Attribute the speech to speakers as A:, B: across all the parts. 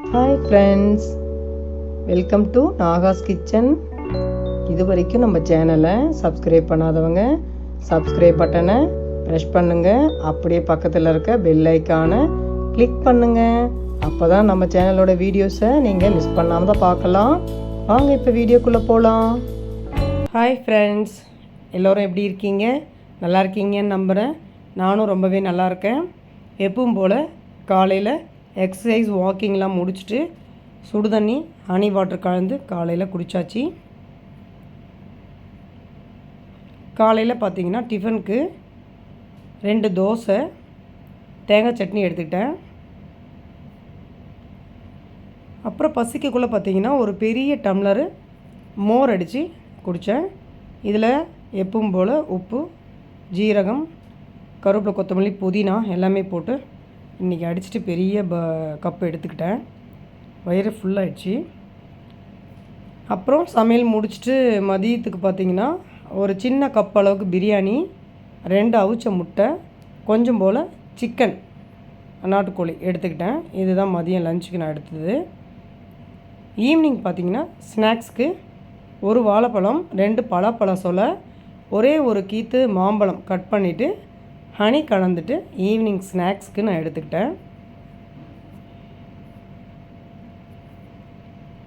A: Hi friends, welcome to Nahash kitchen. இது வரைக்கும் நம்ம சேனலை சப்ஸ்கிரைப் பண்ணாதவங்க சப்ஸ்கிரைப் பட்டனை ப்ரெஸ் பண்ணுங்கள். அப்படியே பக்கத்தில் இருக்க பெல் ஐக்கானை கிளிக் பண்ணுங்கள். அப்போ தான் நம்ம சேனலோட வீடியோஸை நீங்கள் மிஸ் பண்ணாமல் தான் பார்க்கலாம். வாங்க இப்போ வீடியோக்குள்ளே போகலாம். ஹாய் ஃப்ரெண்ட்ஸ், எல்லோரும் எப்படி இருக்கீங்க? நல்லா இருக்கீங்கன்னு நம்புகிறேன். நானும் ரொம்பவே நல்லா இருக்கேன். எப்பவும் போல் காலையில் எக்ஸசைஸ் வாக்கிங்லாம் முடிச்சுட்டு சுடு தண்ணி ஹனி வாட்டர் கலந்து காலையில் குடித்தாச்சு. காலையில் பார்த்திங்கன்னா டிஃபனுக்கு 2 தோசை தேங்காய் சட்னி எடுத்துக்கிட்டேன். அப்புறம் பசிக்கக்குள்ளே பார்த்திங்கன்னா ஒரு பெரிய டம்ளரு மோர் அடித்து குடித்தேன். இதில் எப்பவும் போல் உப்பு, ஜீரகம், கருவேப்பிலை, கொத்தமல்லி, புதினா எல்லாமே போட்டு இன்றைக்கி அடிச்சுட்டு பெரிய கப்பு எடுத்துக்கிட்டேன். வயிறு ஃபுல்லாகிடுச்சு. அப்புறம் சமையல் முடிச்சுட்டு மதியத்துக்கு பார்த்திங்கன்னா ஒரு சின்ன கப் அளவுக்கு பிரியாணி, 2 அவிச்ச முட்டை, கொஞ்சம் போல் சிக்கன் நாட்டுக்கோழி எடுத்துக்கிட்டேன். இதுதான் மதியம் லஞ்சுக்கு நான் எடுத்தது. ஈவினிங் பார்த்திங்கன்னா ஸ்நாக்ஸ்க்கு ஒரு வாழைப்பழம், 2 பலாப்பழ சொலை, ஒரே ஒரு கீத்து மாம்பழம் கட் பண்ணிவிட்டு ஹனி கலந்துட்டு ஈவினிங் ஸ்நாக்ஸ்க்கு நான் எடுத்துக்கிட்டேன்.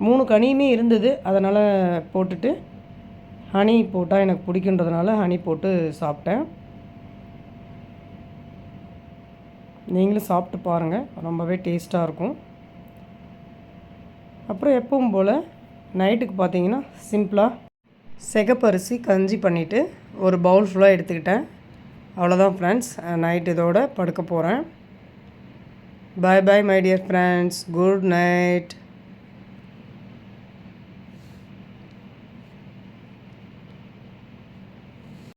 A: 3 கனியுமே இருந்தது, அதனால் போட்டுட்டு ஹனி போட்டால் எனக்கு பிடிக்குன்றதுனால ஹனி போட்டு சாப்பிட்டேன். நீங்களும் சாப்பிட்டு பாருங்கள், ரொம்பவே டேஸ்ட்டாக இருக்கும். அப்புறம் எப்பவும் போல் நைட்டுக்கு பார்த்தீங்கன்னா சிம்பிளாக சிகப்பரிசி கஞ்சி பண்ணிவிட்டு ஒரு பவுல் ஃபுல்லாக எடுத்துக்கிட்டேன். அவ்வளோதான் ஃப்ரெண்ட்ஸ், நைட் இதோட படுக்க போகிறேன். Bye bye my dear friends, good night.